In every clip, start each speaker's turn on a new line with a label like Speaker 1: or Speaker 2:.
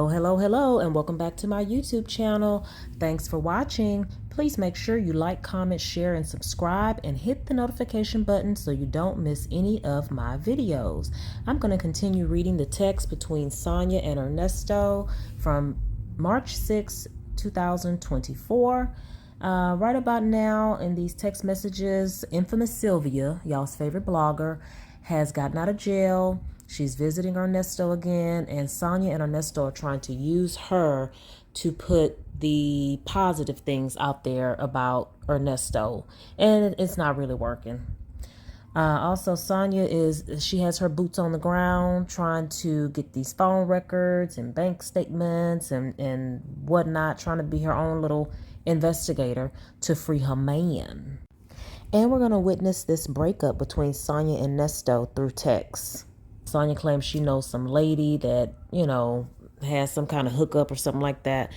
Speaker 1: Hello, and welcome back to my YouTube channel. Thanks for watching. Please make sure you like, comment, share, and subscribe, and hit the notification button so you don't miss any of my videos. I'm going to continue reading the text between Sonia and Ernesto from March 6, 2024. Right about now in these text messages, infamous Sylvia, y'all's favorite blogger, has gotten out of jail. She's visiting Ernesto again, and Sonia and Ernesto are trying to use her to put the positive things out there about Ernesto, and it's not really working. Also, she has her boots on the ground trying to get these phone records and bank statements and whatnot, trying to be her own little investigator to free her man. And we're going to witness this breakup between Sonia and Ernesto through text. Sonia claims she knows some lady that, has some kind of hookup or something like that.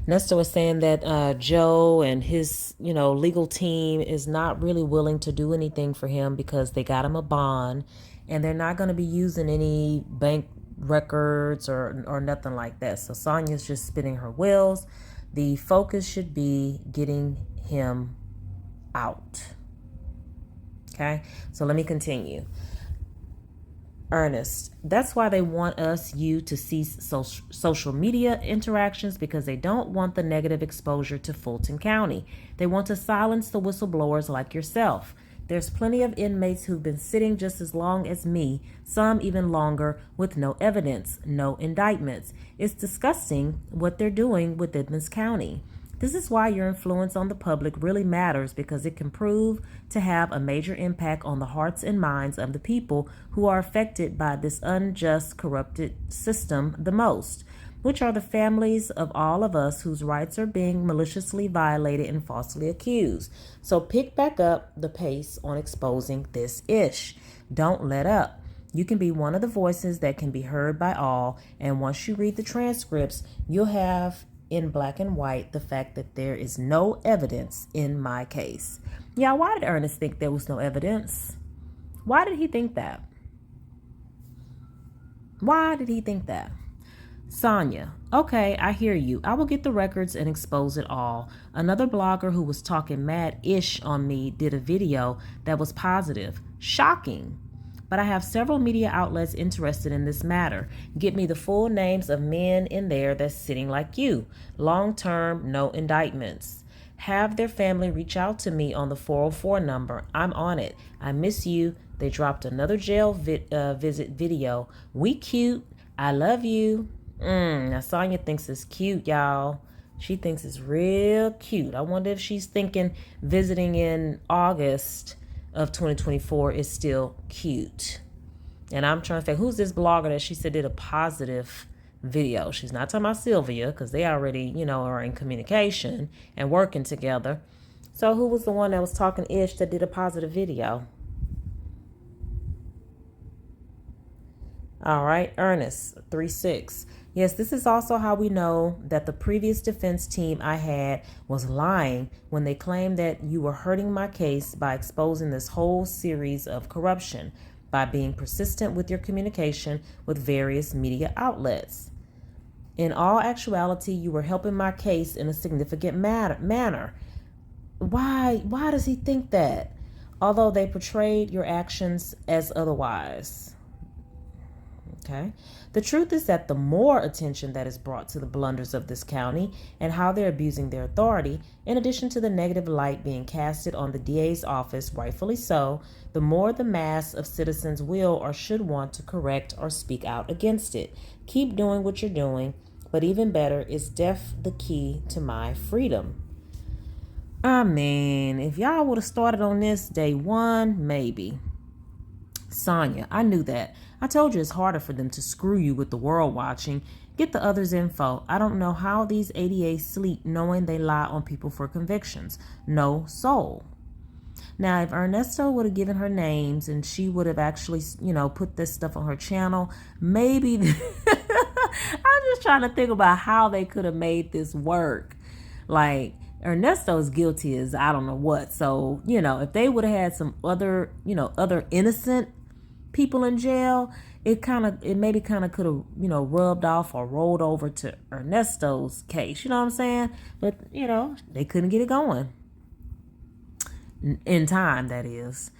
Speaker 1: Ernesto is saying that Joe and his, legal team is not really willing to do anything for him because they got him a bond and they're not going to be using any bank records or nothing like that. So Sonia's just spinning her wheels. The focus should be getting him out. Okay, so let me continue. Ernest, that's why they want you to cease social media interactions, because they don't want the negative exposure to Fulton County. They want to silence the whistleblowers like yourself. There's plenty of inmates who've been sitting just as long as me, some even longer, with no evidence, no indictments. It's disgusting what they're doing with Edmonds County. This is why your influence on the public really matters, because it can prove to have a major impact on the hearts and minds of the people who are affected by this unjust, corrupted system the most, which are the families of all of us whose rights are being maliciously violated and falsely accused. So pick back up the pace on exposing this ish. Don't let up. You can be one of the voices that can be heard by all, and once you read the transcripts, you'll have in black and white the fact that there is no evidence in my case. Yeah, why did Ernest think there was no evidence? Why did he think that? Why did he think that? Sonia, okay, I hear you. I will get the records and expose it all. Another blogger who was talking mad-ish on me did a video that was positive. Shocking. But I have several media outlets interested in this matter. Get me the full names of men in there that's sitting like you. Long-term, no indictments. Have their family reach out to me on the 404 number. I'm on it. I miss you. They dropped another jail visit video. We cute. I love you. Now Sonia thinks it's cute, y'all. She thinks it's real cute. I wonder if she's thinking visiting in August of 2024 is still cute. And I'm trying to think, who's this blogger that she said did a positive video? She's not talking about Sylvia, because they already, are in communication and working together. So who was the one that was talking ish that did a positive video? All right, Ernest, 3-6. Yes, this is also how we know that the previous defense team I had was lying when they claimed that you were hurting my case by exposing this whole series of corruption, by being persistent with your communication with various media outlets. In all actuality, you were helping my case in a significant manner. Why does he think that? Although they portrayed your actions as otherwise. Okay. The truth is that the more attention that is brought to the blunders of this county and how they're abusing their authority, in addition to the negative light being casted on the DA's office, rightfully so, the more the mass of citizens will or should want to correct or speak out against it. Keep doing what you're doing, but even better is deaf the key to my freedom. I mean, if y'all would have started on this day one, maybe. Sonia, I knew that. I told you it's harder for them to screw you with the world watching. Get the others' info. I don't know how these ADAs sleep knowing they lie on people for convictions. No soul. Now, if Ernesto would have given her names and she would have actually, put this stuff on her channel, maybe. I'm just trying to think about how they could have made this work. Like, Ernesto's guilty as I don't know what. So, if they would have had some other, other innocent people in jail, it maybe kind of could have, rubbed off or rolled over to Ernesto's case. You know what I'm saying? But, they couldn't get it going. In time, that is.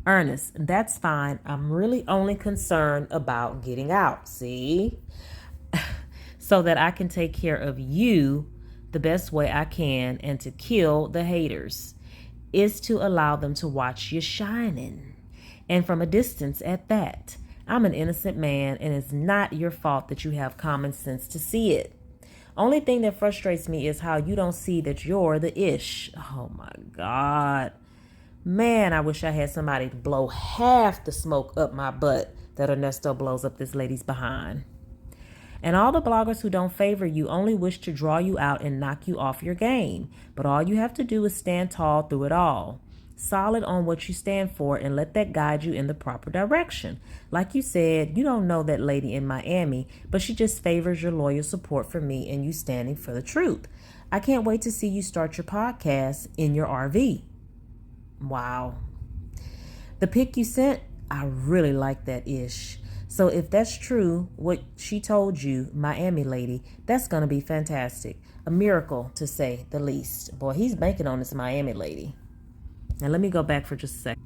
Speaker 1: Ernest, that's fine. I'm really only concerned about getting out, see? So that I can take care of you the best way I can, and to kill the haters is to allow them to watch you shining. And from a distance at that. I'm an innocent man, and it's not your fault that you have common sense to see it. Only thing that frustrates me is how you don't see that you're the ish. Oh my God. Man, I wish I had somebody to blow half the smoke up my butt that Ernesto blows up this lady's behind. And all the bloggers who don't favor you only wish to draw you out and knock you off your game. But all you have to do is stand tall through it all. Solid on what you stand for, and let that guide you in the proper direction. Like you said, you don't know that lady in Miami, but she just favors your loyal support for me and you standing for the truth. I can't wait to see you start your podcast in your RV. Wow. The pic you sent, I really like that ish. So if that's true, what she told you, Miami lady, that's going to be fantastic. A miracle, to say the least. Boy, he's banking on this Miami lady. Now, let me go back for just a second.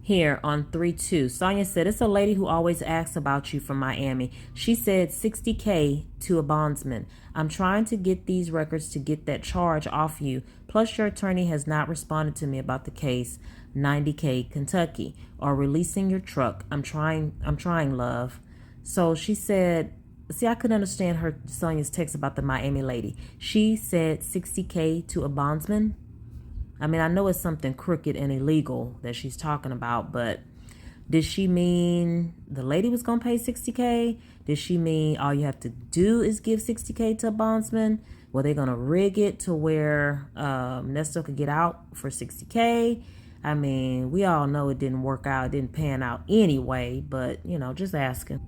Speaker 1: Here on 3-2, Sonia said, it's a lady who always asks about you from Miami. She said $60K to a bondsman. I'm trying to get these records to get that charge off you. Plus, your attorney has not responded to me about the case. $90K Kentucky, or releasing your truck. I'm trying, love. So she said, see, I couldn't understand Sonia's text about the Miami lady. She said $60K to a bondsman. I mean, I know it's something crooked and illegal that she's talking about, but did she mean the lady was going to pay $60K? Did she mean all you have to do is give $60K to a bondsman? Were they going to rig it to where Nesto could get out for $60K? I mean, we all know it didn't work out. It didn't pan out anyway, but, just asking.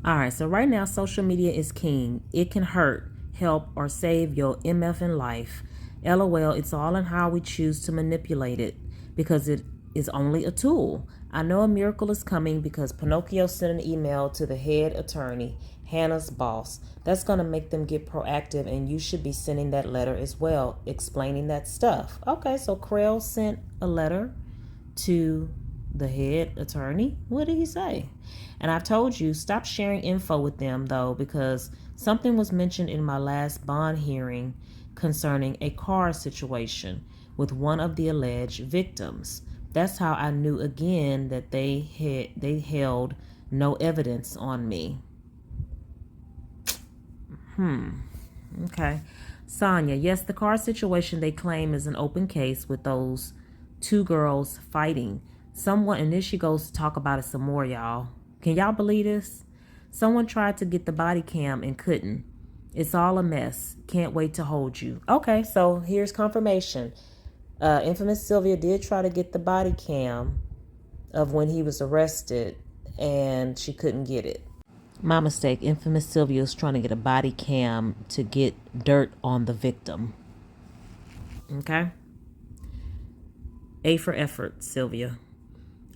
Speaker 1: All right, so right now, social media is king. It can hurt, help, or save your MF in life. LOL, it's all in how we choose to manipulate it, because it is only a tool. I know a miracle is coming because Pinocchio sent an email to the head attorney, Hannah's boss. That's going to make them get proactive, and you should be sending that letter as well, explaining that stuff. Okay, so Krell sent a letter to the head attorney. What did he say? And I've told you, stop sharing info with them, though, because something was mentioned in my last bond hearing concerning a car situation with one of the alleged victims. That's how I knew again that they held no evidence on me. Okay. Sonia, yes, the car situation they claim is an open case with those two girls fighting. Someone, and then she goes to talk about it some more, y'all. Can y'all believe this? Someone tried to get the body cam and couldn't. It's all a mess. Can't wait to hold you. Okay, so here's confirmation. Infamous Sylvia did try to get the body cam of when he was arrested, and she couldn't get it. My mistake. Infamous Sylvia was trying to get a body cam to get dirt on the victim. Okay? A for effort, Sylvia.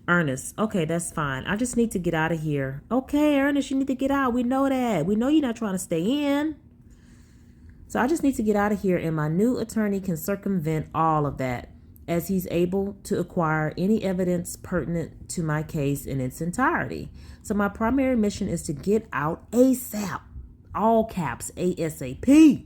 Speaker 1: Ernest, okay, that's fine. I just need to get out of here. Okay, Ernest, you need to get out. We know that. We know you're not trying to stay in. So I just need to get out of here, and my new attorney can circumvent all of that, as he's able to acquire any evidence pertinent to my case in its entirety. So my primary mission is to get out ASAP. All caps, ASAP.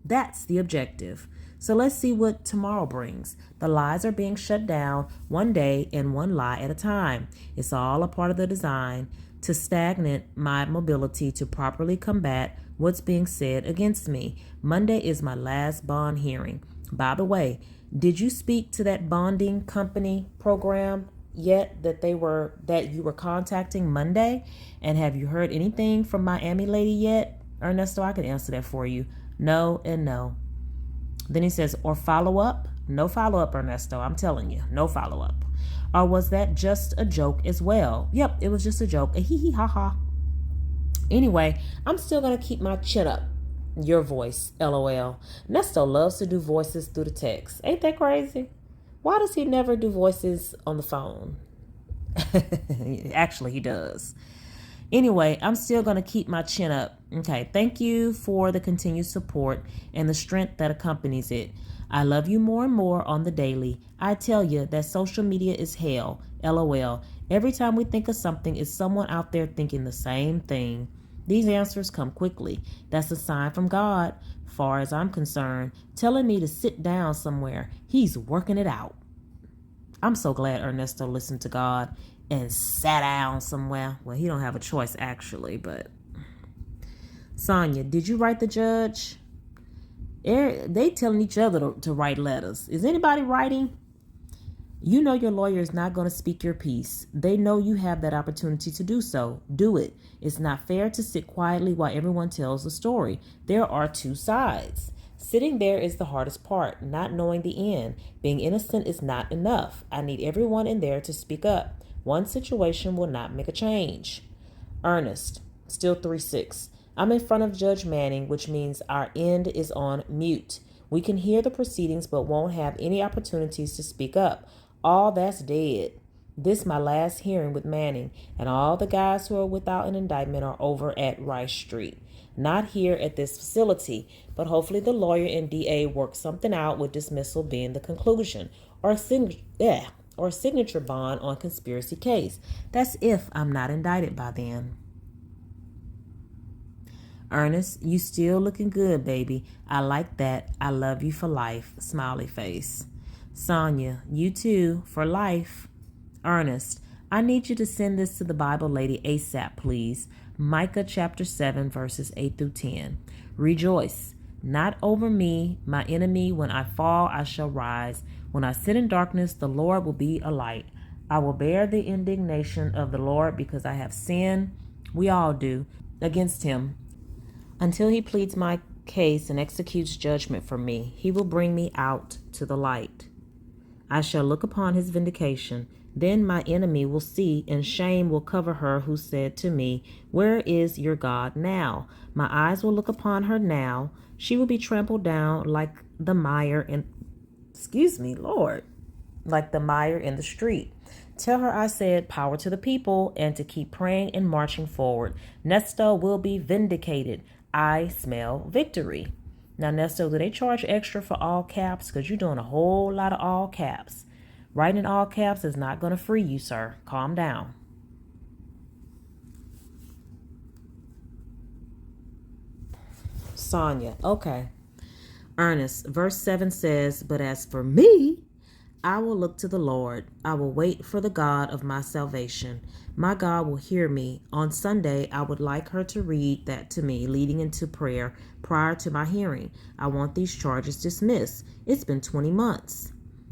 Speaker 1: That's the objective. So let's see what tomorrow brings. The lies are being shut down one day and one lie at a time. It's all a part of the design to stagnate my mobility to properly combat what's being said against me. Monday is my last bond hearing. By the way, did you speak to that bonding company program yet that you were contacting Monday? And have you heard anything from Miami lady yet? Ernesto, I can answer that for you. No and no. Then he says, or follow up? No follow up, Ernesto. I'm telling you, no follow up. Or was that just a joke as well? Yep, it was just a joke. A hee hee ha ha. Anyway, I'm still going to keep my chin up. Your voice, LOL. Nesto loves to do voices through the text. Ain't that crazy? Why does he never do voices on the phone? Actually, he does. Anyway, I'm still going to keep my chin up. Okay, thank you for the continued support and the strength that accompanies it. I love you more and more on the daily. I tell you that social media is hell. LOL. Every time we think of something, it's someone out there thinking the same thing. These answers come quickly. That's a sign from God, far as I'm concerned, telling me to sit down somewhere. He's working it out. I'm so glad Ernesto listened to God and sat down somewhere. Well, he don't have a choice actually, but Sonia, did you write the judge? They telling each other to write letters. Is anybody writing? You know your lawyer is not going to speak your piece. They know you have that opportunity to do so. Do it. It's not fair to sit quietly while everyone tells the story. There are two sides. Sitting there is the hardest part, not knowing the end. Being innocent is not enough. I need everyone in there to speak up. One situation will not make a change. Ernest, still 3-6. I'm in front of Judge Manning, which means our end is on mute. We can hear the proceedings but won't have any opportunities to speak up. All that's dead. This my last hearing with Manning, and all the guys who are without an indictment are over at Rice Street. Not here at this facility, but hopefully the lawyer and DA work something out with dismissal being the conclusion, or signature bond on conspiracy case. That's if I'm not indicted by then. Ernest, you still looking good, baby. I like that. I love you for life. Smiley face. Sonia, you too, for life. Ernest, I need you to send this to the Bible lady ASAP, please. Micah chapter 7, verses 8 through 10. Rejoice, not over me, my enemy. When I fall, I shall rise. When I sit in darkness, the Lord will be a light. I will bear the indignation of the Lord because I have sinned. We all do, against him. Until he pleads my case and executes judgment for me, he will bring me out to the light. I shall look upon his vindication. Then my enemy will see, and shame will cover her who said to me, where is your God now? My eyes will look upon her now. She will be trampled down like the mire in, like the mire in the street. Tell her I said power to the people and to keep praying and marching forward. Nesto will be vindicated. I smell victory. Now, Nesto, do they charge extra for all caps? Because you're doing a whole lot of all caps. Writing in all caps is not going to free you, sir. Calm down. Sonia, okay. Ernest, verse 7 says, but as for me, I will look to the Lord. I will wait for the God of my salvation. My God will hear me. On Sunday, I would like her to read that to me, leading into prayer prior to my hearing. I want these charges dismissed. It's been 20 months.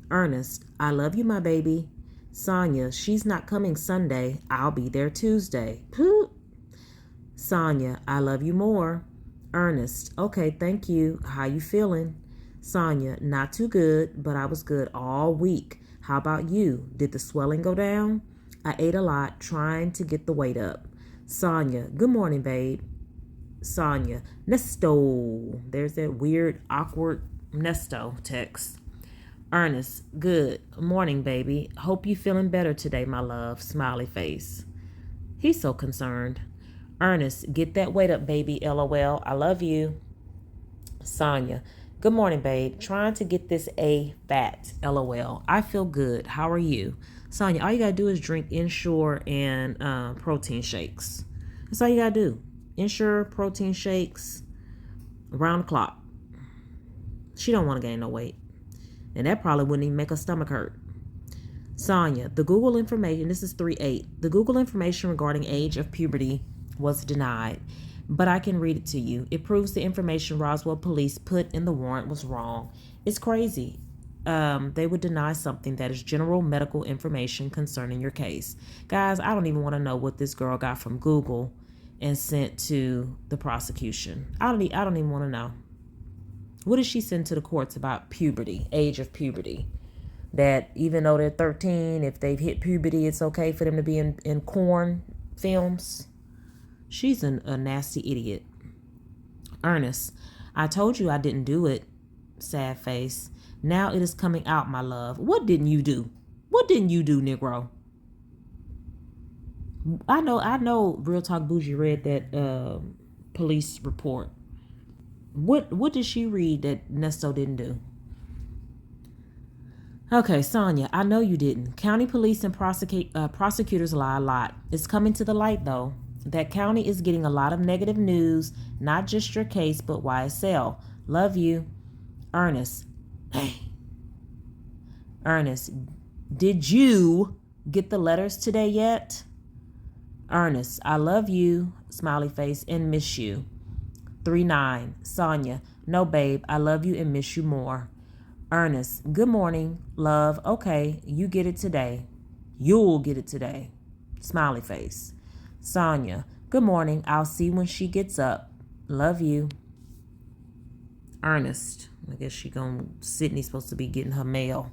Speaker 1: Ernest, I love you, my baby. Sonia, she's not coming Sunday. I'll be there Tuesday. Poop. Sonia, I love you more. Ernest, okay, thank you. How you feeling? Sonia, not too good, but I was good all week. How about you? Did the swelling go down? I ate a lot, trying to get the weight up. Sonia, good morning, babe. Sonia, Nesto. There's that weird, awkward Nesto text. Ernest, good morning, baby. Hope you feeling better today, my love. Smiley face. He's so concerned. Ernest, get that weight up, baby. LOL. I love you. Sonia, good morning, babe. Trying to get this A fat. LOL. I feel good. How are you? Sonia, all you gotta do is drink Ensure and protein shakes. That's all you gotta do. Ensure, protein shakes, around the clock. She don't want to gain no weight. And that probably wouldn't even make her stomach hurt. Sonia, the Google information, this is 3-8. The Google information regarding age of puberty was denied, but I can read it to you. It proves the information Roswell police put in the warrant was wrong. It's crazy. They would deny something that is general medical information concerning your case. Guys, I don't even want to know what this girl got from Google and sent to the prosecution. I don't even want to know. What did she send to the courts about puberty, age of puberty? That even though they're 13, if they've hit puberty, it's okay for them to be in corn films? She's a nasty idiot. Ernest, I told you I didn't do it. Sad face. Now it is coming out, my love. What didn't you do? What didn't you do, Negro? I know Real Talk Bougie read that police report. What did she read that Nesto didn't do? Okay, Sonia, I know you didn't. County police and prosecutors lie a lot. It's coming to the light, though. That county is getting a lot of negative news, not just your case, but YSL. Love you. Ernest. Hey. Ernest, did you get the letters today yet? Ernest, I love you, smiley face, and miss you. 3-9. Sonia, no, babe, I love you and miss you more. Ernest, good morning, love. Okay, you get it today. You'll get it today. Smiley face. Sonia, good morning. I'll see when she gets up. Love you. Ernest, I guess Sydney's supposed to be getting her mail.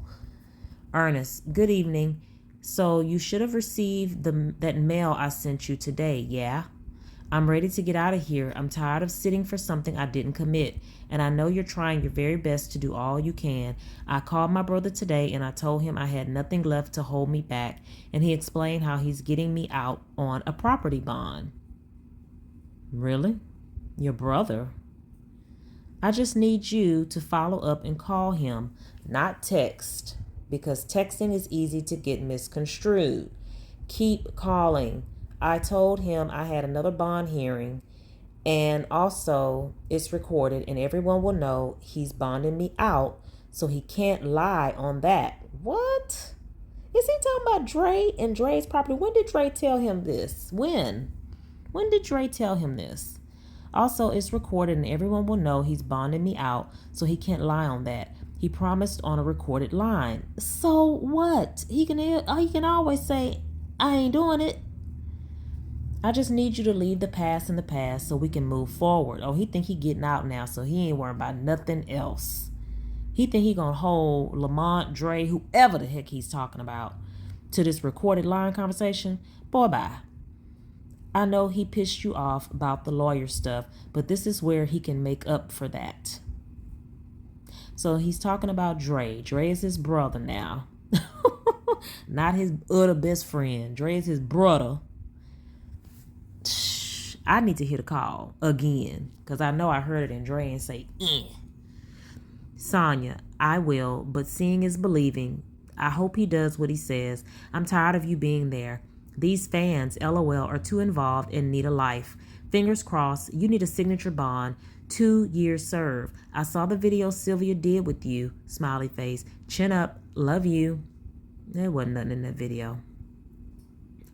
Speaker 1: Ernest, good evening. So you should have received that mail I sent you today, yeah? I'm ready to get out of here. I'm tired of sitting for something I didn't commit, and I know you're trying your very best to do all you can. I called my brother today, and I told him I had nothing left to hold me back, and he explained how he's getting me out on a property bond. Really? Your brother? I just need you to follow up and call him, not text, because texting is easy to get misconstrued. Keep calling. I told him I had another bond hearing, and also it's recorded, and everyone will know he's bonding me out, so he can't lie on that. What? Is he talking about Dre and Dre's property? When did Dre tell him this? When did Dre tell him this? Also, it's recorded, and everyone will know he's bonding me out, so he can't lie on that. He promised on a recorded line. So what? He can always say, I ain't doing it. I just need you to leave the past in the past so we can move forward. Oh, he think he getting out now, so he ain't worrying about nothing else. He think he gonna hold Lamont, Dre, whoever the heck he's talking about, to this recorded line conversation. Boy, bye. I know he pissed you off about the lawyer stuff, but this is where he can make up for that. So he's talking about Dre. Dre is his brother now. Not his other best friend. Dre is his brother. I need to hear the call again, because I know I heard it in Dre and say, Sonia, I will, but seeing is believing. I hope he does what he says. I'm tired of you being there. These fans, LOL, are too involved and need a life. Fingers crossed, you need a signature bond. 2 years serve. I saw the video Sylvia did with you. Smiley face. Chin up. Love you. There wasn't nothing in that video.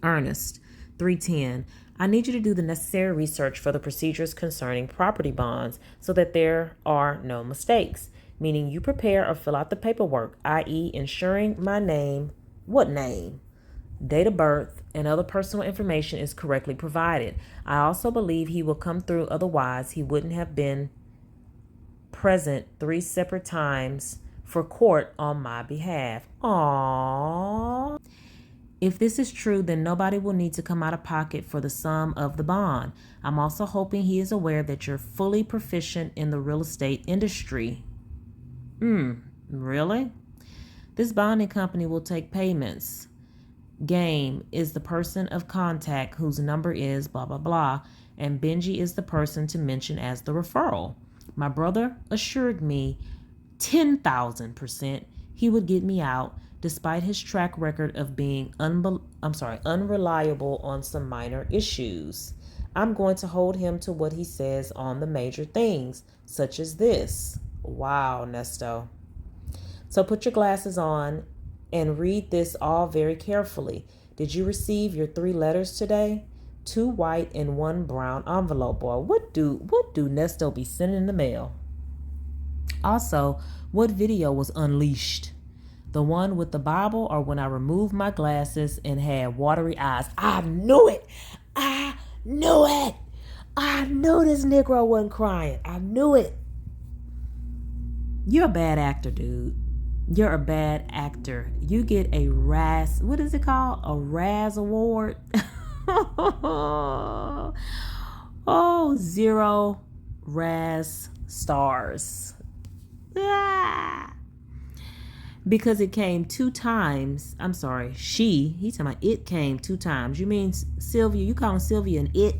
Speaker 1: Ernest, 310. I need you to do the necessary research for the procedures concerning property bonds so that there are no mistakes. Meaning you prepare or fill out the paperwork, i.e. ensuring my name, what name, date of birth, and other personal information is correctly provided. I also believe he will come through, otherwise he wouldn't have been present 3 separate times for court on my behalf. Aww. If this is true, then nobody will need to come out of pocket for the sum of the bond. I'm also hoping he is aware that you're fully proficient in the real estate industry. Really? This bonding company will take payments. Game is the person of contact whose number is blah, blah, blah, and Benji is the person to mention as the referral. My brother assured me 10,000% he would get me out, despite his track record of being unreliable on some minor issues. I'm going to hold him to what he says on the major things, such as this. Wow, Nesto. So put your glasses on and read this all very carefully. Did you receive your 3 letters today? 2 white and 1 brown envelope. Boy, what do Nesto be sending in the mail? Also, what video was unleashed? The one with the Bible, or when I removed my glasses and had watery eyes? I knew it. I knew it. I knew this Negro wasn't crying. I knew it. You're a bad actor, dude. You're a bad actor. You get a Raz, what is it called? A Raz Award? Oh, 0 Raz stars. Ah. Because it came 2 times. I'm sorry, he's talking about it came 2 times. You mean Sylvia, you calling Sylvia an it?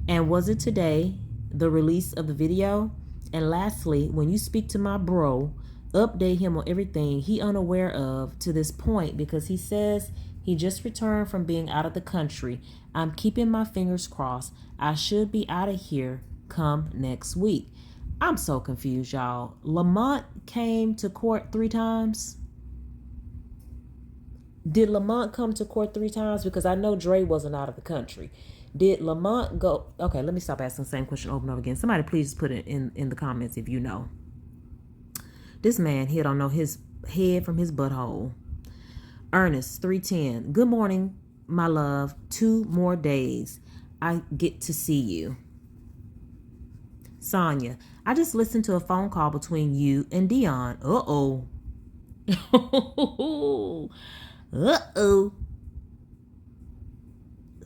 Speaker 1: And was it today, the release of the video? And lastly, when you speak to my bro, update him on everything he unaware of to this point, because he says he just returned from being out of the country. I'm keeping my fingers crossed. I should be out of here come next week. I'm so confused, y'all. Lamont came to court 3 times. Did Lamont come to court 3 times? Because I know Dre wasn't out of the country. Did Lamont go? Okay, let me stop asking the same question over and over again. Somebody please put it in the comments if you know. This man here don't know his head from his butthole. Ernest 310. Good morning, my love. 2 more days. I get to see you. Sonia, I just listened to a phone call between you and Dion. Uh-oh. Uh-oh.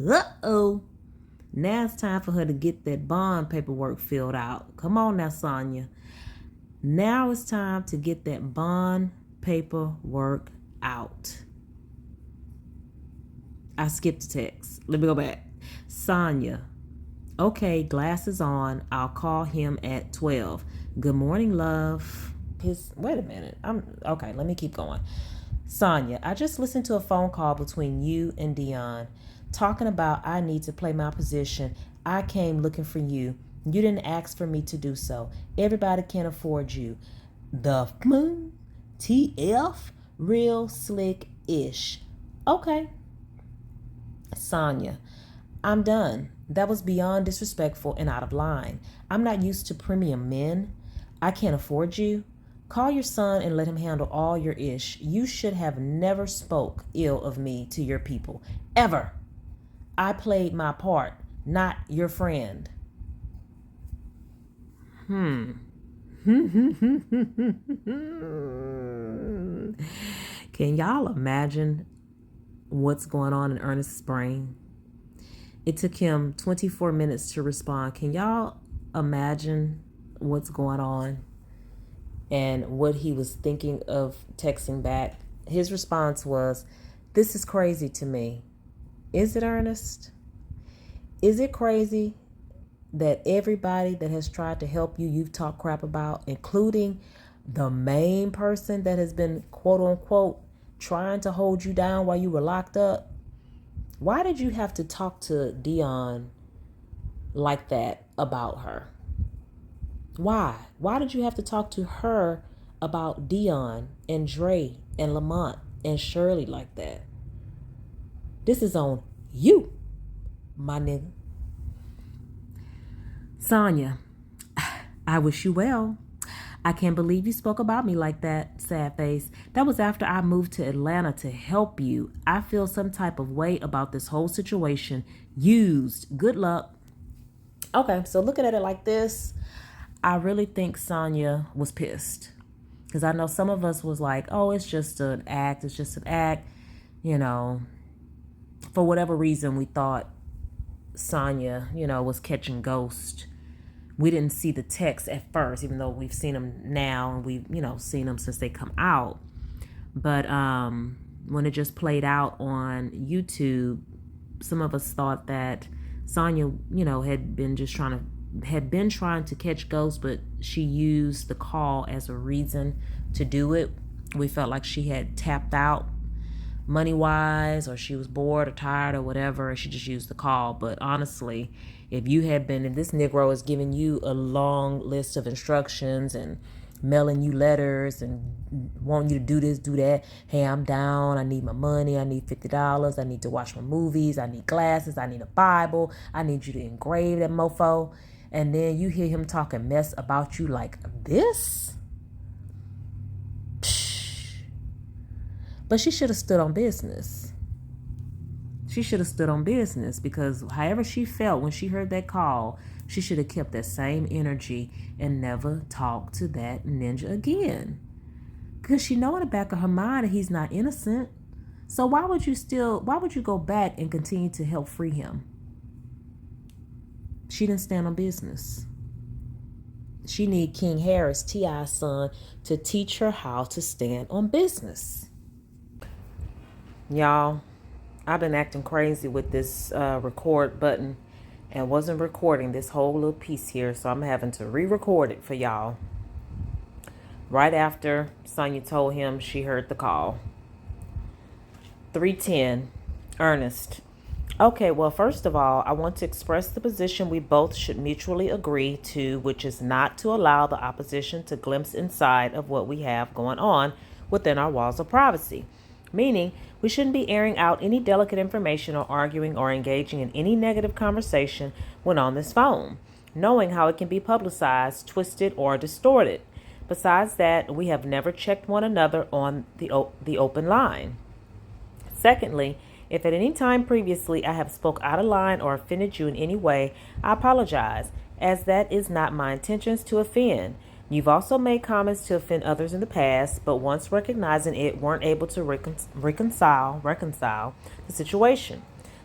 Speaker 1: Uh-oh. Now it's time for her to get that bond paperwork filled out. Come on now, Sonia. Now it's time to get that bond paperwork out. I skipped the text. Let me go back. Sonia. Okay, glasses on. I'll call him at 12. Good morning, love. Wait a minute. Okay, let me keep going. Sonia, I just listened to a phone call between you and Dion talking about I need to play my position. I came looking for you. You didn't ask for me to do so. Everybody can afford you. The TF real slick-ish. Okay. Sonia, I'm done. That was beyond disrespectful and out of line. I'm not used to premium men. I can't afford you. Call your son and let him handle all your ish. You should have never spoke ill of me to your people. Ever. I played my part, not your friend. Can y'all imagine what's going on in Ernest's brain? It took him 24 minutes to respond. Can y'all imagine what's going on and what he was thinking of texting back? His response was, this is crazy to me. Is it, Ernest? Is it crazy that everybody that has tried to help you, you've talked crap about, including the main person that has been, quote unquote, trying to hold you down while you were locked up? Why did you have to talk to Dion like that about her? Why? Why did you have to talk to her about Dion and Dre and Lamont and Shirley like that? This is on you, my nigga. Sonia, I wish you well. I can't believe you spoke about me like that, sad face. That was after I moved to Atlanta to help you. I feel some type of way about this whole situation. Used. Good luck. Okay, so looking at it like this, I really think Sonia was pissed. Because I know some of us was like, oh, it's just an act. It's just an act. You know, for whatever reason, we thought Sonia, was catching ghosts. We didn't see the text at first, even though we've seen them now and we've, seen them since they come out. But when it just played out on YouTube, some of us thought that Sonia, had been trying to catch ghosts, but she used the call as a reason to do it. We felt like she had tapped out money-wise, or she was bored or tired or whatever, and she just used the call. But honestly, if this Negro is giving you a long list of instructions and mailing you letters and wanting you to do this, do that, hey, I'm down, I need my money, I need $50, I need to watch my movies, I need glasses, I need a Bible, I need you to engrave that mofo, and then you hear him talking mess about you like this? But she should have stood on business. She should have stood on business, because however she felt when she heard that call, she should have kept that same energy and never talked to that ninja again. Because she know in the back of her mind that he's not innocent. So why would you go back and continue to help free him? She didn't stand on business. She need King Harris, T.I.'s son, to teach her how to stand on business. Y'all, I've been acting crazy with this record button and wasn't recording this whole little piece here, so I'm having to re-record it for y'all. Right after Sonya told him she heard the call. 310, Ernest. Okay, well, first of all, I want to express the position we both should mutually agree to, which is not to allow the opposition to glimpse inside of what we have going on within our walls of privacy. Meaning, we shouldn't be airing out any delicate information or arguing or engaging in any negative conversation when on this phone, knowing how it can be publicized, twisted, or distorted. Besides that, we have never checked one another on the open line. Secondly, if at any time previously I have spoke out of line or offended you in any way, I apologize, as that is not my intentions to offend. You've also made comments to offend others in the past, but once recognizing it, weren't able to reconcile the situation.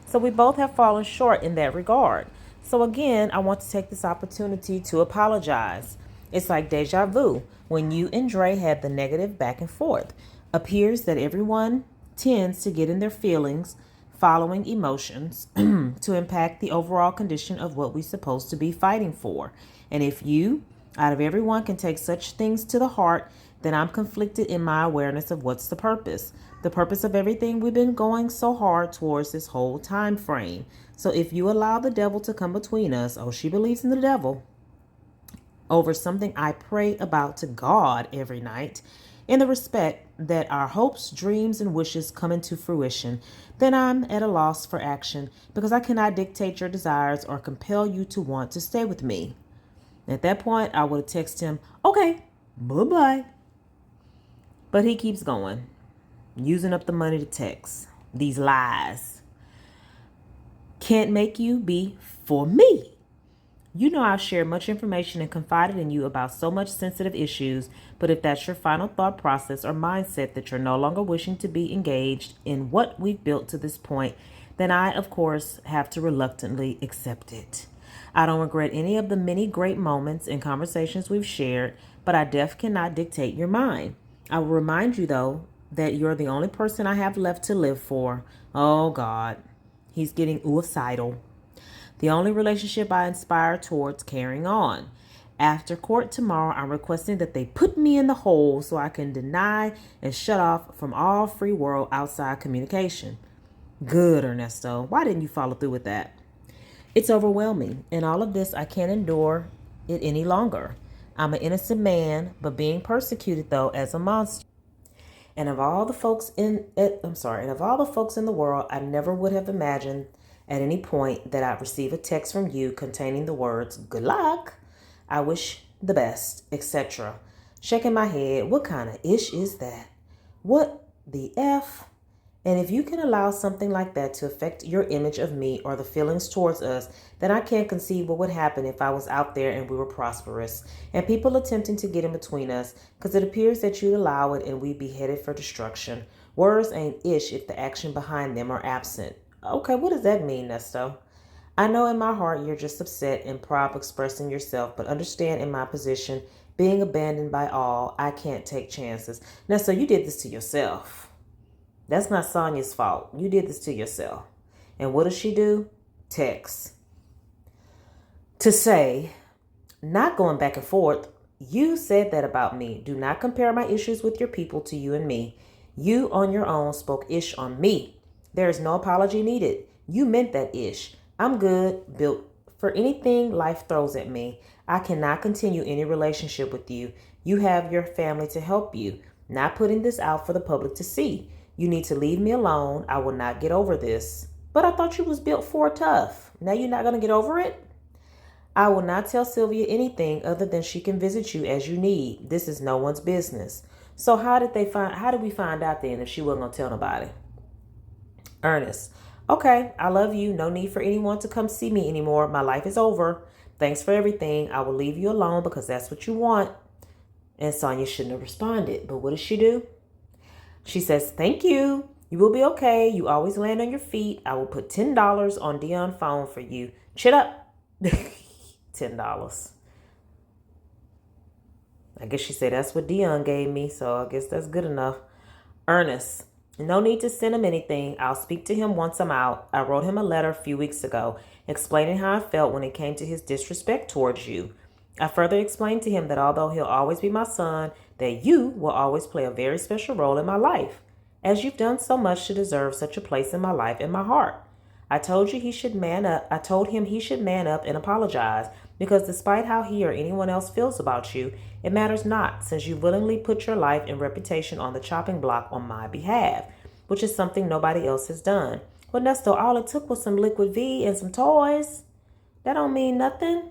Speaker 1: So we both have fallen short in that regard. So again, I want to take this opportunity to apologize. It's like deja vu when you and Dre had the negative back and forth. Appears that everyone tends to get in their feelings following emotions to impact the overall condition of what we're supposed to be fighting for. And if you, out of everyone, can take such things to the heart, then I'm conflicted in my awareness of what's the purpose. The purpose of everything we've been going so hard towards this whole time frame. So if you allow the devil to come between us, oh, she believes in the devil, over something I pray about to God every night, in the respect that our hopes, dreams, and wishes come into fruition, then I'm at a loss for action because I cannot dictate your desires or compel you to want to stay with me. At that point, I would have texted him, okay, bye-bye. But he keeps going, using up the money to text. These lies can't make you be for me. You know I've shared much information and confided in you about so much sensitive issues, but if that's your final thought process or mindset that you're no longer wishing to be engaged in what we've built to this point, then I, of course, have to reluctantly accept it. I don't regret any of the many great moments and conversations we've shared, but I cannot dictate your mind. I will remind you, though, that you're the only person I have left to live for. Oh, God. He's getting suicidal. The only relationship I inspire towards carrying on. After court tomorrow, I'm requesting that they put me in the hole so I can deny and shut off from all free world outside communication. Good, Ernesto. Why didn't you follow through with that? It's overwhelming. In all of this, I can't endure it any longer. I'm an innocent man, but being persecuted, though, as a monster. And of all the folks in the world, I never would have imagined at any point that I'd receive a text from you containing the words, good luck, I wish the best, etc. Shaking my head, what kind of ish is that? What the F? And if you can allow something like that to affect your image of me or the feelings towards us, then I can't conceive what would happen if I was out there and we were prosperous and people attempting to get in between us, because it appears that you'd allow it and we'd be headed for destruction. Words ain't ish if the action behind them are absent. Okay, what does that mean, Nesto? I know in my heart you're just upset and proud of expressing yourself, but understand in my position, being abandoned by all, I can't take chances. Nesto, you did this to yourself. That's not Sonya's fault. You did this to yourself. And what does she do? Text. To say, not going back and forth, you said that about me. Do not compare my issues with your people to you and me. You on your own spoke ish on me. There is no apology needed. You meant that ish. I'm good, built for anything life throws at me. I cannot continue any relationship with you. You have your family to help you. Not putting this out for the public to see. You need to leave me alone. I will not get over this. But I thought you was built for tough. Now you're not going to get over it? I will not tell Sylvia anything other than she can visit you as you need. This is no one's business. So how did we find out then if she wasn't going to tell nobody? Ernest. Okay, I love you. No need for anyone to come see me anymore. My life is over. Thanks for everything. I will leave you alone because that's what you want. And Sonya shouldn't have responded. But what does she do? She says, thank you. You will be okay. You always land on your feet. I will put $10 on Dion's phone for you. Shut up. $10. I guess she said that's what Dion gave me, so I guess that's good enough. Ernest, no need to send him anything. I'll speak to him once I'm out. I wrote him a letter a few weeks ago explaining how I felt when it came to his disrespect towards you. I further explained to him that although he'll always be my son, that you will always play a very special role in my life, as you've done so much to deserve such a place in my life and my heart. I told you he should man up. I told him he should man up and apologize because despite how he or anyone else feels about you, it matters not since you willingly put your life and reputation on the chopping block on my behalf, which is something nobody else has done. Well, Nesto, all it took was some liquid V and some toys. That don't mean nothing.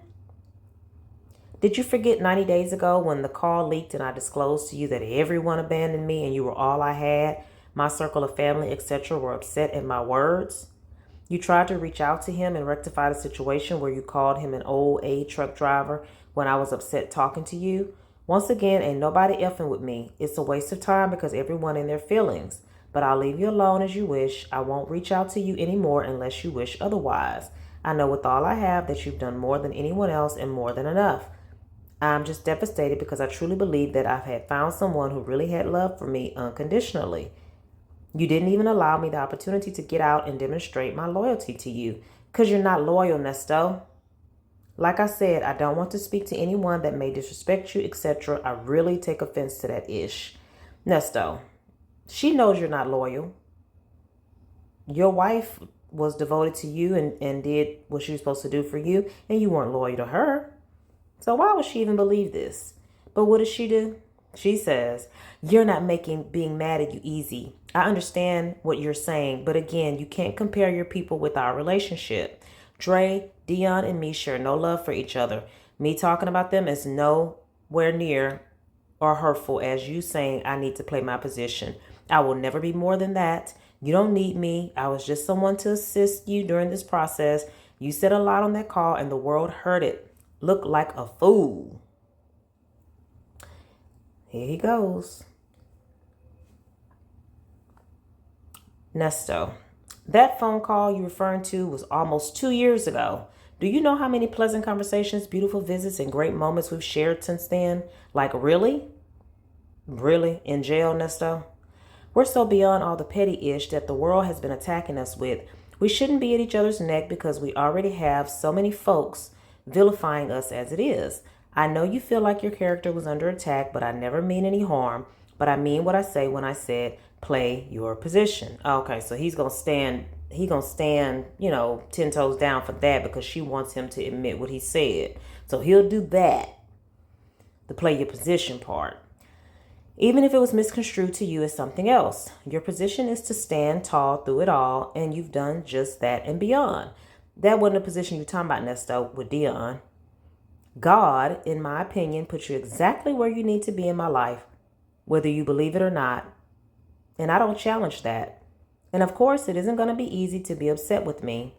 Speaker 1: Did you forget 90 days ago when the call leaked and I disclosed to you that everyone abandoned me and you were all I had? My circle of family, etc., were upset at my words. You tried to reach out to him and rectify the situation where you called him an old A truck driver when I was upset talking to you. Once again, ain't nobody effing with me. It's a waste of time because everyone in their feelings. But I'll leave you alone as you wish. I won't reach out to you anymore unless you wish otherwise. I know with all I have that you've done more than anyone else and more than enough. I'm just devastated because I truly believe that I've had found someone who really had love for me unconditionally. You didn't even allow me the opportunity to get out and demonstrate my loyalty to you because you're not loyal, Nesto. Like I said, I don't want to speak to anyone that may disrespect you, etc. I really take offense to that ish. Nesto, she knows you're not loyal. Your wife was devoted to you and did what she was supposed to do for you, and you weren't loyal to her. So why would she even believe this? But what does she do? She says, you're not making being mad at you easy. I understand what you're saying, but again, you can't compare your people with our relationship. Dre, Dion, and me share no love for each other. Me talking about them is nowhere near or hurtful as you saying I need to play my position. I will never be more than that. You don't need me. I was just someone to assist you during this process. You said a lot on that call and the world heard it. Look like a fool. Here he goes. Nesto, that phone call you're referring to was almost 2 years ago. Do you know how many pleasant conversations, beautiful visits, and great moments we've shared since then? Like, really? Really? In jail, Nesto? We're so beyond all the petty ish that the world has been attacking us with. We shouldn't be at each other's neck because we already have so many folks vilifying us as it is. I know you feel like your character was under attack, but I never mean any harm. But I mean what I say when I said play your position. Okay, so he's gonna stand, 10 toes down for that because she wants him to admit what he said. So he'll do that, the play your position part. Even if it was misconstrued to you as something else, your position is to stand tall through it all, and you've done just that and beyond. That wasn't the position you're talking about, Nesto, with Dion. God, in my opinion, put you exactly where you need to be in my life, whether you believe it or not. And I don't challenge that. And of course, it isn't going to be easy to be upset with me.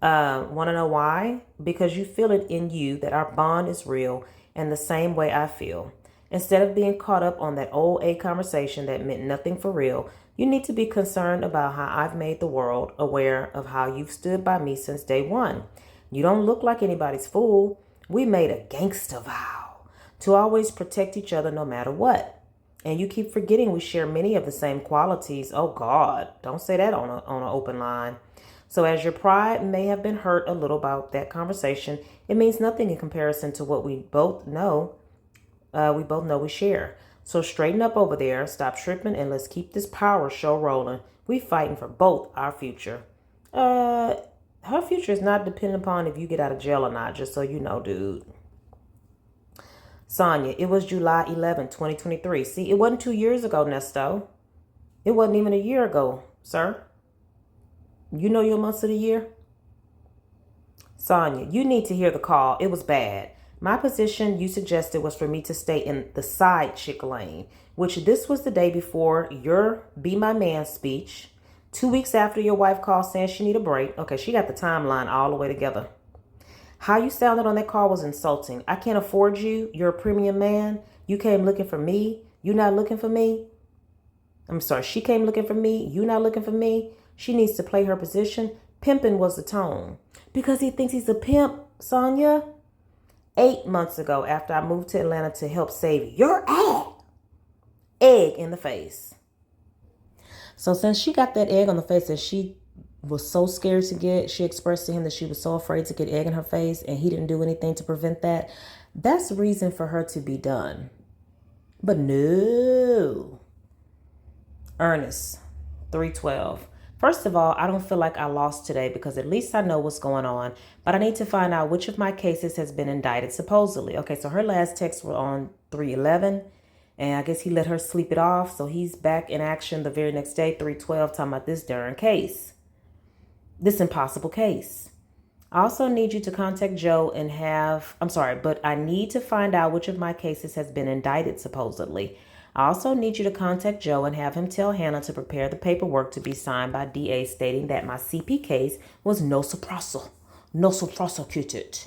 Speaker 1: Want to know why? Because you feel it in you that our bond is real and the same way I feel. Instead of being caught up on that old A conversation that meant nothing for real, you need to be concerned about how I've made the world aware of how you've stood by me since day one. You don't look like anybody's fool. We made a gangster vow to always protect each other no matter what. And you keep forgetting we share many of the same qualities. Oh God, don't say that on an open line. So as your pride may have been hurt a little about that conversation, it means nothing in comparison to what we both know. We share. So straighten up over there, stop tripping, and let's keep this power show rolling. We fighting for both our future. Her future is not dependent upon if you get out of jail or not, just so you know, dude. Sonia, it was July 11, 2023. See, it wasn't 2 years ago, Nesto. It wasn't even a year ago, sir. You know your months of the year? Sonia, you need to hear the call. It was bad. My position, you suggested, was for me to stay in the side chick lane, which this was the day before your Be My Man speech. 2 weeks after your wife called saying she need a break. Okay, she got the timeline all the way together. How you sounded on that call was insulting. I can't afford you. You're a premium man. You came looking for me. You not looking for me. I'm sorry. She came looking for me. You not looking for me. She needs to play her position. Pimping was the tone. Because he thinks he's a pimp, Sonia. 8 months ago, after I moved to Atlanta to help save your ass. Egg in the face. So since she got that egg on the face that she was so scared to get, she expressed to him that she was so afraid to get egg in her face and he didn't do anything to prevent that. That's reason for her to be done. But no. Ernest, 312. First of all, I don't feel like I lost today because at least I know what's going on. But I need to find out which of my cases has been indicted, supposedly. Okay, so her last texts were on 311. And I guess he let her sleep it off. So he's back in action the very next day, 312, talking about this darn case. This impossible case. I also need you to contact Joe and but I need to find out which of my cases has been indicted, supposedly. I also need you to contact Joe and have him tell Hannah to prepare the paperwork to be signed by DA stating that my CP case was no prosecuted.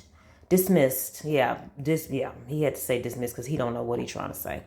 Speaker 1: Dismissed. He had to say dismissed because he don't know what he's trying to say.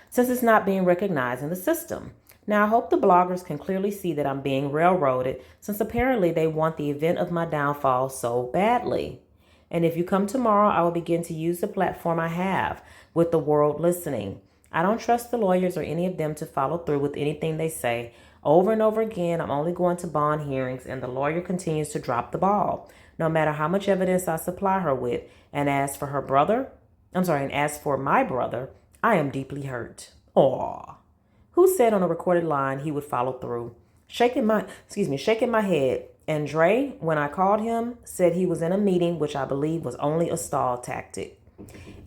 Speaker 1: Since it's not being recognized in the system. Now, I hope the bloggers can clearly see that I'm being railroaded, since apparently they want the event of my downfall so badly. And if you come tomorrow, I will begin to use the platform I have with the world listening. I don't trust the lawyers or any of them to follow through with anything they say. Over and over again, I'm only going to bond hearings, and the lawyer continues to drop the ball, no matter how much evidence I supply her with. And as for my brother, I am deeply hurt. Aw. Who said on a recorded line he would follow through? Shaking my head. And Dre, when I called him, said he was in a meeting, which I believe was only a stall tactic.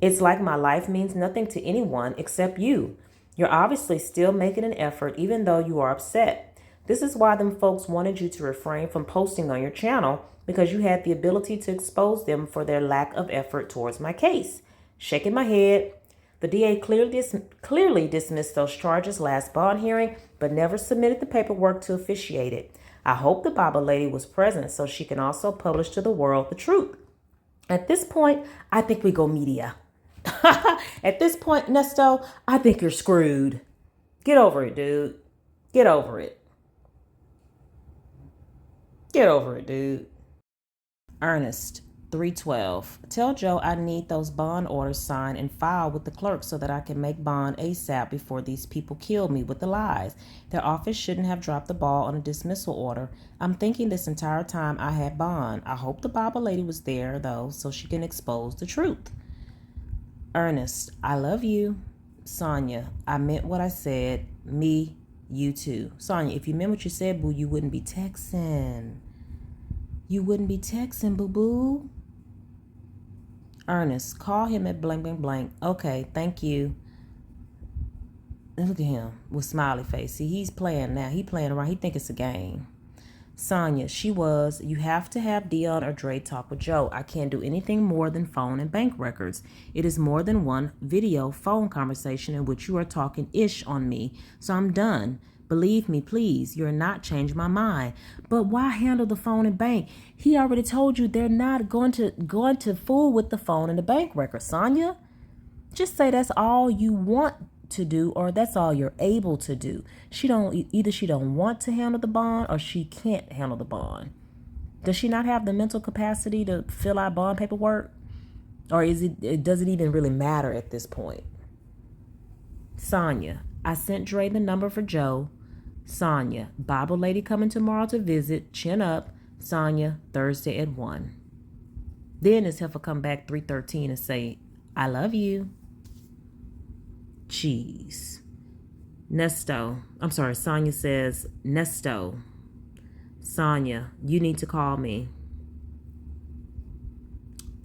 Speaker 1: It's like my life means nothing to anyone except you. You're obviously still making an effort, even though you are upset. This is why them folks wanted you to refrain from posting on your channel, because you had the ability to expose them for their lack of effort towards my case. Shaking my head. The DA clearly dismissed those charges last bond hearing, but never submitted the paperwork to officiate it. I hope the Bible lady was present so she can also publish to the world the truth. At this point, I think we go media. At this point, Nesto, I think you're screwed. Get over it, dude. Get over it. Get over it, dude. Ernest, 312. Tell Joe I need those bond orders signed and filed with the clerk so that I can make bond ASAP before these people kill me with the lies. Their office shouldn't have dropped the ball on a dismissal order. I'm thinking this entire time I had bond. I hope the Bible lady was there, though, so she can expose the truth. Ernest, I love you. Sonia, I meant what I said. Me, you too. Sonia, if you meant what you said, boo, you wouldn't be texting. You wouldn't be texting, boo-boo. Ernest, call him at blank, blank, blank. Okay, thank you. And look at him with smiley face. See, he's playing now. He playing around. He think it's a game. Sonia, you have to have Dion or Dre talk with Joe. I can't do anything more than phone and bank records. It is more than one video phone conversation in which you are talking ish on me. So I'm done. Believe me, please, you're not changing my mind. But why handle the phone and bank? He already told you they're not going to fool with the phone and the bank record. Sonia, just say that's all you want to do, or that's all you're able to do. Either she don't want to handle the bond, or she can't handle the bond. Does she not have the mental capacity to fill out bond paperwork? Or does it even really matter at this point? Sonia, I sent Dre the number for Joe. Sonia, Bible lady coming tomorrow to visit. Chin up. Sonia, Thursday at 1. Then his heifer come back 3:13 and say, I love you. Jeez. Sonia says, Nesto. Sonia, you need to call me.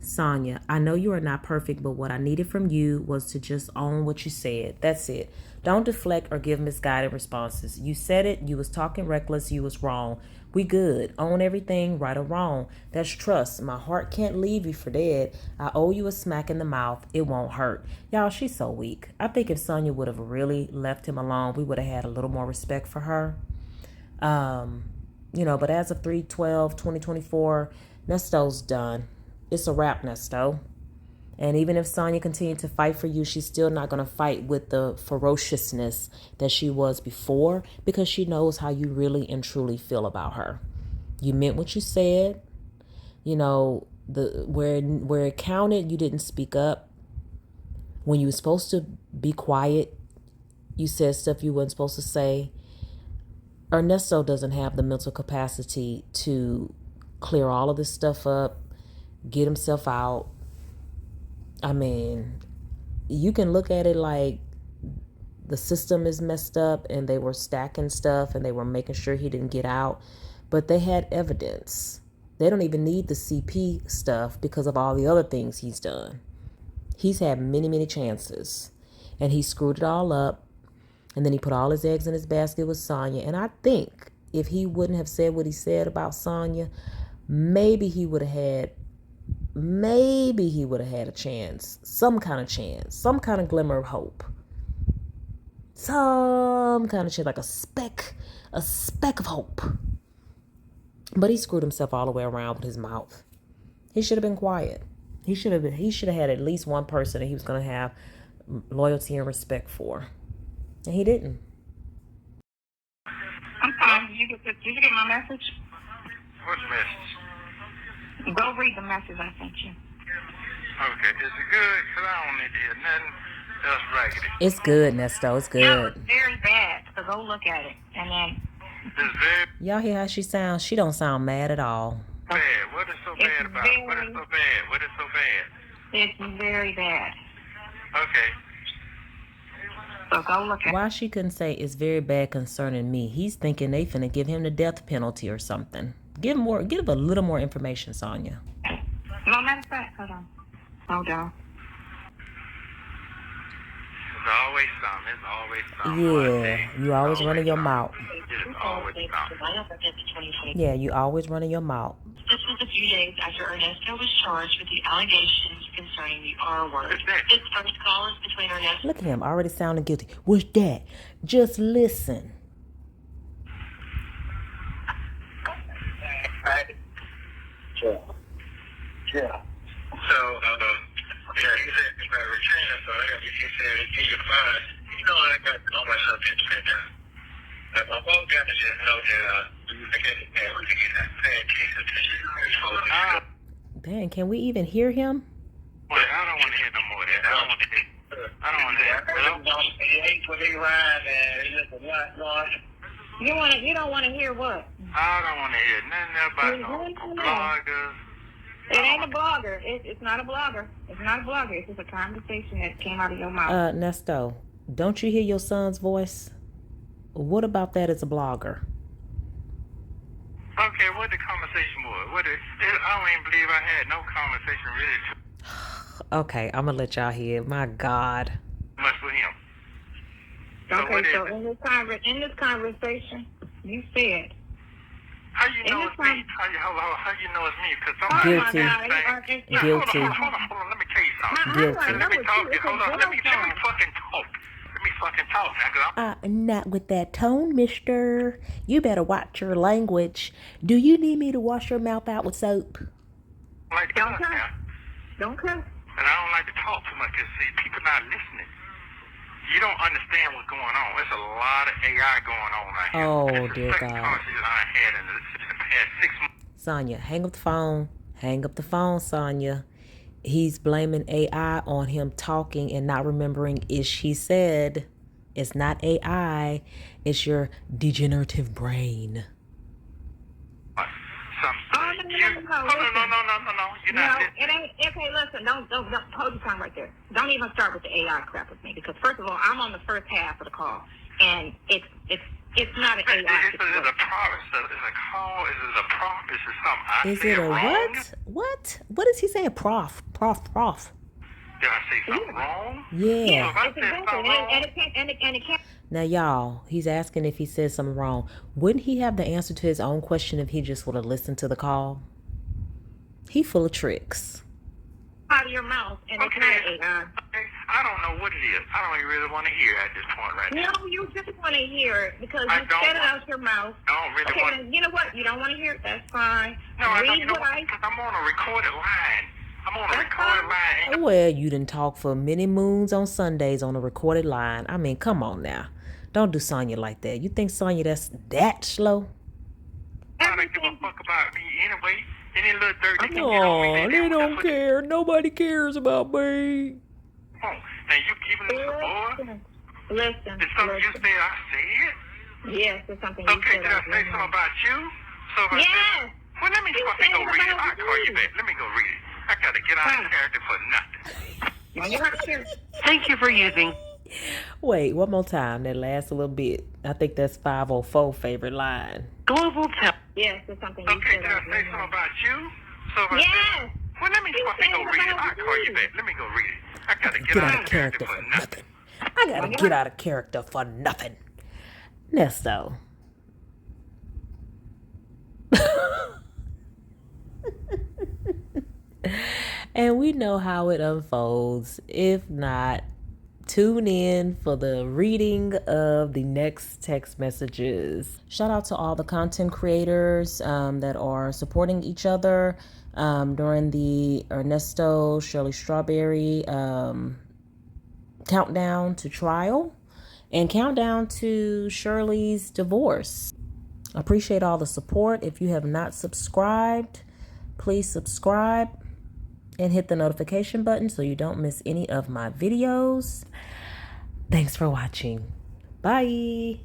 Speaker 1: Sonia, I know you are not perfect, but what I needed from you was to just own what you said. That's it. Don't deflect or give misguided responses. You said it. You was talking reckless. You was wrong. We good. Own everything, right or wrong. That's trust. My heart can't leave you for dead. I owe you a smack in the mouth. It won't hurt. Y'all, she's so weak. I think if Sonia would have really left him alone, we would have had a little more respect for her. But as of 3/12/2024, Nesto's done. It's a wrap, Nesto. And even if Sonia continued to fight for you, she's still not going to fight with the ferociousness that she was before, because she knows how you really and truly feel about her. You meant what you said. You know, where it counted, you didn't speak up. When you were supposed to be quiet, you said stuff you weren't supposed to say. Ernesto doesn't have the mental capacity to clear all of this stuff up, get himself out. I mean, you can look at it like the system is messed up and they were stacking stuff and they were making sure he didn't get out, but they had evidence. They don't even need the CP stuff because of all the other things he's done. He's had many, many chances and he screwed it all up. And then he put all his eggs in his basket with Sonya. And I think if he wouldn't have said what he said about Sonya, maybe he would have had a chance, some kind of glimmer of hope, some kind of chance, like a speck of hope. But he screwed himself all the way around with his mouth. He should have been quiet. He should have had at least one person that he was going to have loyalty and respect for. And he didn't.
Speaker 2: I'm sorry. Did you get my message?
Speaker 3: What message?
Speaker 2: Go read the message I sent you.
Speaker 3: Okay. Is it good? Because I don't need to hear nothing else raggedy.
Speaker 1: It's good, Nesto. It's good.
Speaker 2: No, it's very bad. So go look at it. And then...
Speaker 3: It's very
Speaker 1: Y'all hear how she sounds? She don't sound mad at all.
Speaker 3: bad. What is so bad about it? What is so bad? What is so bad?
Speaker 2: It's very bad.
Speaker 3: Okay.
Speaker 2: So go look at it.
Speaker 1: Why she couldn't say it's very bad concerning me? He's thinking they finna give him the death penalty or something. Give him a little more information, Sonya.
Speaker 2: No, matter of fact, hold on. Hold on.
Speaker 3: There's always something. There's always something.
Speaker 1: Yeah, you always running your mouth.
Speaker 3: There's always something.
Speaker 1: Yeah, you always running your mouth.
Speaker 4: This was a few days after Ernesto was charged with the allegations concerning the R word.
Speaker 3: What's that?
Speaker 4: This first call is between Ernesto.
Speaker 1: Look at him, already sounding guilty. What's that? Just listen.
Speaker 3: Yeah. So, yeah, he said if I return, so he said he could find, I got all my stuff in there. My phone got to just know that I guess we can get that bad case of
Speaker 1: Dang, can we even hear him?
Speaker 3: I don't want to hear no more of that. I don't want to hear. I don't want to hear. He hates when he rides and he's just a lot noise.
Speaker 2: You don't want to hear what?
Speaker 3: I don't want to hear nothing about no bloggers.
Speaker 2: It ain't a blogger. It's not a blogger. It's not a blogger. It's just a conversation that came out of your mouth.
Speaker 1: Nesto, don't you hear your son's voice? What about that as a blogger?
Speaker 3: Okay, what the conversation was? I don't even believe I had no conversation really.
Speaker 1: Okay, I'm gonna let y'all hear. My God.
Speaker 3: Much with him.
Speaker 2: Okay, so in this conversation, you said.
Speaker 3: How you know it's me? How you know it's me? Because somebody
Speaker 1: Guilty. Guilty.
Speaker 3: Hold on. Let me tell you something.
Speaker 1: Guilty.
Speaker 3: Let me talk. Hold on. Let me fucking talk. Let me fucking talk now.
Speaker 1: Not with that tone, mister. You better watch your language. Do you need me to wash your mouth out with soap?
Speaker 3: I like to
Speaker 2: Don't
Speaker 3: talk
Speaker 2: cuss.
Speaker 3: now.
Speaker 2: Don't cuss.
Speaker 3: And I don't like to talk too much because, see, people not listening. You don't understand what's going on. There's a lot of AI going on right here.
Speaker 1: Oh,
Speaker 3: It's
Speaker 1: dear
Speaker 3: the second
Speaker 1: God.
Speaker 3: conversation I had in the past 6 months.
Speaker 1: Sonya, hang up the phone. Hang up the phone, Sonya. He's blaming AI on him talking and not remembering is she said. It's not AI. It's your degenerative brain.
Speaker 3: No. You're not listening.
Speaker 2: It ain't. Okay, listen. Don't hold your tongue right there. Don't even start with the AI crap with me because first of all, I'm on the first half of the call, and it's not an AI.
Speaker 3: It's a problem. It's a call. Is it a prompt? Is it something I
Speaker 1: Is
Speaker 3: said
Speaker 1: it a
Speaker 3: wrong?
Speaker 1: what? What is he saying? Prof.
Speaker 3: Did I say something wrong?
Speaker 1: Yeah.
Speaker 3: If I
Speaker 2: It's
Speaker 3: said
Speaker 2: exactly,
Speaker 3: something wrong,
Speaker 2: and it can't.
Speaker 1: Now, y'all, he's asking if he said something wrong. Wouldn't he have the answer to his own question if he just would have listened to the call? He full of tricks.
Speaker 2: Out of your mouth, and it's not AI.
Speaker 3: Okay. I don't know what it is. I don't even really want to hear at this point right now.
Speaker 2: No, you just want to hear it because
Speaker 3: I
Speaker 2: you
Speaker 3: don't
Speaker 2: said it
Speaker 3: want-
Speaker 2: out your mouth.
Speaker 3: I don't really
Speaker 2: Okay,
Speaker 3: want.
Speaker 2: then you know what? You don't want to hear it. That's fine.
Speaker 3: No, I don't.
Speaker 2: Read
Speaker 3: You know
Speaker 2: what
Speaker 3: what?
Speaker 2: I.
Speaker 3: Because I'm on a recorded line. I'm on a
Speaker 2: That's
Speaker 3: recorded
Speaker 2: fine.
Speaker 3: line. Ain't
Speaker 1: Well, you didn't talk for many moons on Sundays on a recorded line. I mean, come on now. Don't do Sonya like that. You think Sonya that's that slow?
Speaker 3: nobody give a fuck about me anyway. Any little dirt they can get on me,
Speaker 1: No, they don't care. Nobody cares about me.
Speaker 3: Oh, now you keeping this a boy?
Speaker 2: Listen.
Speaker 3: It's something you said I said?
Speaker 2: Yes, it's something you
Speaker 3: Okay,
Speaker 2: said.
Speaker 3: did I say something about you? So if I
Speaker 2: Yes.
Speaker 3: said, well, let me fucking go read it. I'll call you back. Let me go read it. I gotta get out of character for nothing.
Speaker 2: Well, you're right here.
Speaker 4: Thank you for using.
Speaker 1: Wait, one more time. That lasts a little bit. I think that's 504 favorite line.
Speaker 4: Global Tel.
Speaker 2: Yes, it's something you
Speaker 3: Okay,
Speaker 2: said.
Speaker 3: did I say something about you? So if I
Speaker 2: Yes.
Speaker 3: said, well, let me fucking go read it. I'll call you back. Let me go read it. I gotta get out of character for nothing.
Speaker 1: I gotta get out of character for nothing. Nesto. And we know how it unfolds. If not, tune in for the reading of the next text messages. Shout out to all the content creators that are supporting each other during the Ernesto Shirley Strawberry countdown to trial and countdown to Shirley's divorce. I appreciate all the support. If you have not subscribed, please subscribe and hit the notification button so you don't miss any of my videos. Thanks for watching. Bye.